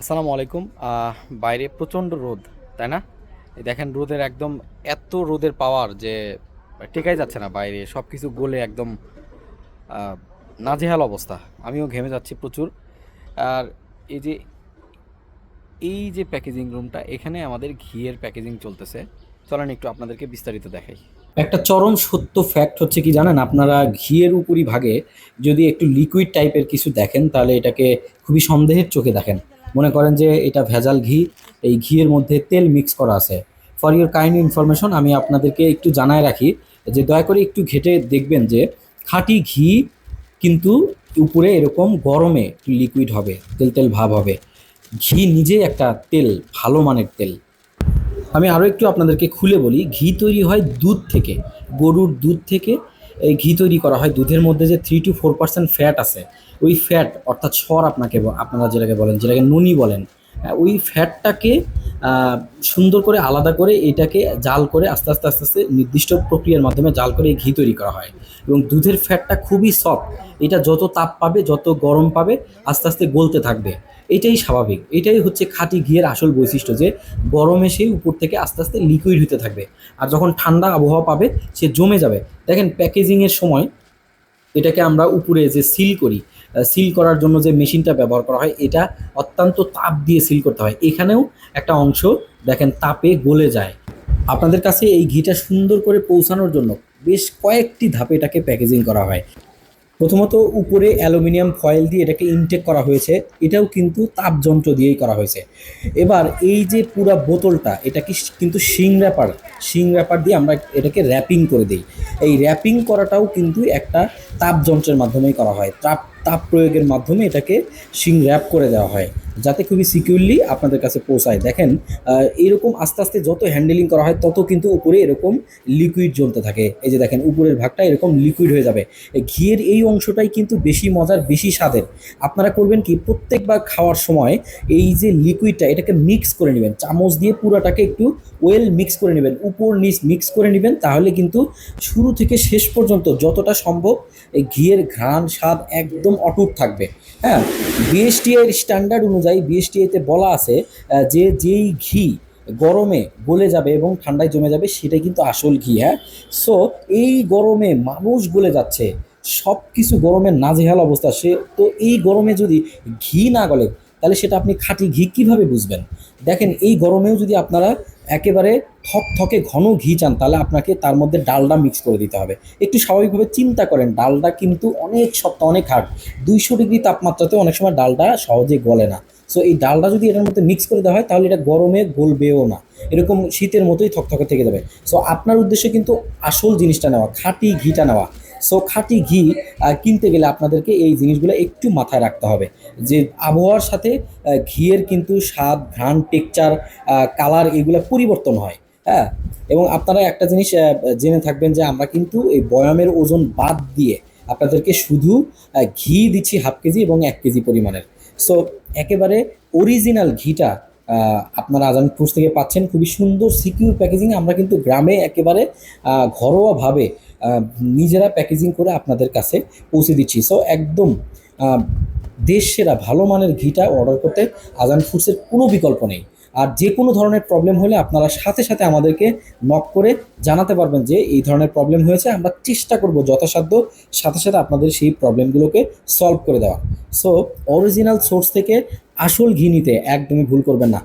আসসালামু আলাইকুম। বাইরে প্রচণ্ড রোদ, তাই না? এই দেখেন রোদের একদম এত রোদের পাওয়ার যে টেকাই যাচ্ছে না, বাইরে সব কিছু গলে একদম আহ, নাজেহাল অবস্থা। আমিও ঘেমে যাচ্ছি প্রচুর। আর এই যে প্যাকেজিং রুমটা, এখানে আমাদের ঘিয়ের প্যাকেজিং চলতেছে। চলেন একটু আপনাদেরকে বিস্তারিত দেখাই। একটা চরম সত্য ফ্যাক্ট হচ্ছে কি জানেন, আপনারা ঘিয়ের উপরি ভাগে যদি একটু লিকুইড টাইপের কিছু দেখেন তাহলে এটাকে খুবই সন্দেহের চোখে দেখেন। মনে করেন যে এটা ভেজাল ঘি, এই ঘিয়ের মধ্যে তেল মিক্স করা আছে। ফর ইউর কাইন্ড ইনফরমেশন আমি আপনাদেরকে একটু জানায় রাখি যে দয়া করে একটু ঘেটে দেখবেন যে খাঁটি ঘি কিন্তু উপরে এরকম গরমে লিকুইড হবে, তেল তেল ভাব হবে। ঘি নিজেই একটা তেল, ভালো মানের তেল। আমি আরও একটু আপনাদেরকে খুলে বলি, ঘি তৈরি হয় দুধ থেকে, গরুর দুধ থেকে এই ঘি তৈরি করা হয়। দুধের মধ্যে যে 3 to 4% ফ্যাট আছে, ওই ফ্যাট অর্থাৎ সর আপনারা যেটাকে বলেন, যেটাকে নুনি বলেন, ওই ফ্যাটটাকে সুন্দর করে আলাদা করে এটাকে জাল করে আস্তে আস্তে আস্তে আস্তে নির্দিষ্ট প্রক্রিয়ার মাধ্যমে জাল করে এই ঘি তৈরি করা হয়। এবং দুধের ফ্যাটটা খুবই সফট, এটা যত তাপ পাবে যত গরম পাবে আস্তে আস্তে গলতে থাকবে। এটাই স্বাভাবিক, এটাই হচ্ছে খাঁটি ঘিয়ের আসল বৈশিষ্ট্য, যে গরমে সেই উপর থেকে আস্তে আস্তে লিকুইড হতে থাকবে, আর যখন ঠান্ডা আবহাওয়া পাবে সে জমে যাবে। দেখেন প্যাকেজিংয়ের সময় এটাকে আমরা উপরে যে সিল করি, সিল করার জন্য যে মেশিনটা ব্যবহার করা হয়, এটা অত্যন্ত তাপ দিয়ে সিল করতে হয়। এখানেও একটা অংশ দেখেন তাপে গলে যায়। আপনাদের কাছে এই ঘিটা সুন্দর করে পৌঁছানোর জন্য বেশ কয়েকটি ধাপে এটাকে প্যাকেজিং করা হয়। প্রথমত উপরে অ্যালুমিনিয়াম ফয়েল দিয়ে এটাকে ইনটেক করা হয়েছে, এটাও কিন্তু তাপযন্ত্র দিয়েই করা হয়েছে। এবার এই যে পুরা বোতলটা, এটা কিন্তু শিং র্যাপার দিয়ে আমরা এটাকে র্যাপিং করে দিই। এই র্যাপিং করাটাও কিন্তু একটা তাপযন্ত্রের মাধ্যমেই করা হয়, তাপ তাপ প্রয়োগের মাধ্যমে এটাকে শিং র্যাপ করে দেওয়া হয়, যাতে খুবই সিকিউরলি আপনাদের কাছে পৌঁছায়। দেখেন এরকম আস্তে আস্তে যত হ্যান্ডেলিং করা হয় তত কিন্তু উপরে এরকম লিকুইড জমতে থাকে। এই যে দেখেন উপরের ভাগটা এরকম লিকুইড হয়ে যাবে। এই ঘিয়ের এই অংশটাই কিন্তু বেশি মজার, বেশি স্বাদের। আপনারা করবেন কি, প্রত্যেকবার খাওয়ার সময় এই যে লিকুইডটা এটাকে মিক্স করে নেবেন, চামচ দিয়ে পুরাটাকে একটু ওয়েল মিক্স করে নেবেন, উপর নিচ মিক্স করে নেবেন। তাহলে কিন্তু শুরু থেকে শেষ পর্যন্ত যতটা সম্ভব এই ঘিয়ের ঘ্রাণ স্বাদ একদম অটুট থাকবে। হ্যাঁ, বিএসটিআই এর স্ট্যান্ডার্ড অনুযায়ী বিএসটিআইতে বলা আছে যে যেই ঘি গরমে গলে যাবে এবং ঠান্ডায় জমে যাবে সেটাই কিন্তু আসল ঘি। হ্যাঁ, সো এই গরমে মানুষ গলে যাচ্ছে, সব কিছু গরমের নাজেহাল অবস্থা। সে তো এই গরমে যদি ঘি না গলে তাহলে সেটা আপনি খাঁটি ঘি কিভাবে বুঝবেন? দেখেন এই গরমেও যদি আপনারা একেবারে থকথকে ঘন ঘি চান তাহলে আপনাকে তার মধ্যে ডালডা মিক্স করে দিতে হবে। একটু স্বাভাবিকভাবে চিন্তা করেন, ডালডা কিন্তু অনেক শক্ত, অনেক হার্ড। 200 ডিগ্রি তাপমাত্রাতে অনেক সময় ডালডা সহজে গলে না। সো এই ডালডা যদি এটার মধ্যে মিক্স করে দেওয়া হয় তাহলে এটা গরমে গলবেও না, এরকম শীতের মতোই থকথকে থেকে যাবে। সো আপনার উদ্দেশ্য কিন্তু আসল জিনিসটা নেওয়া, খাঁটি ঘিটা নেওয়া। সো খাঁটি ঘি কিনতে গেলে আপনাদেরকে এই জিনিসগুলো একটু মাথায় রাখতে হবে, যে আবহাওয়ার সাথে ঘিয়ের কিন্তু স্বাদ, ঘ্রাণ, টেক্সচার, কালার এগুলো পরিবর্তন হয়। হ্যাঁ, এবং আপনারা একটা জিনিস জেনে থাকবেন যে আমরা কিন্তু এই বয়ামের ওজন বাদ দিয়ে আপনাদেরকে শুধু ঘি দিচ্ছি 1/2 কেজি এবং 1 কেজি পরিমাণের। সো একেবারে অরিজিনাল ঘিটা আপনারা আজান ফুডস থেকে পাচ্ছেন খুবই সুন্দর সিকিউর প্যাকেজিং। আমরা কিন্তু গ্রামে একেবারে ঘরোয়াভাবে আহ, নিজেরা প্যাকেজিং করে আপনাদের কাছে পৌঁছে দিচ্ছি। সো একদম আহ, দেশ সেরা ভালো মানের ঘিটা অর্ডার করতে আজান ফুডসের কোনো বিকল্প নেই। আর যে কোনো ধরনের প্রবলেম হলে আপনারা সাথে সাথে আমাদেরকে নক করে জানাতে পারবেন যে এই ধরনের প্রবলেম হয়েছে, আমরা চেষ্টা করব যথাসাধ্য সাথে সাথে আপনাদের সেই প্রবলেমগুলোকে সলভ করে দেওয়া। সো অরিজিনাল সোর্স থেকে আসল ঘি নিতে একদমই ভুল করবেন না।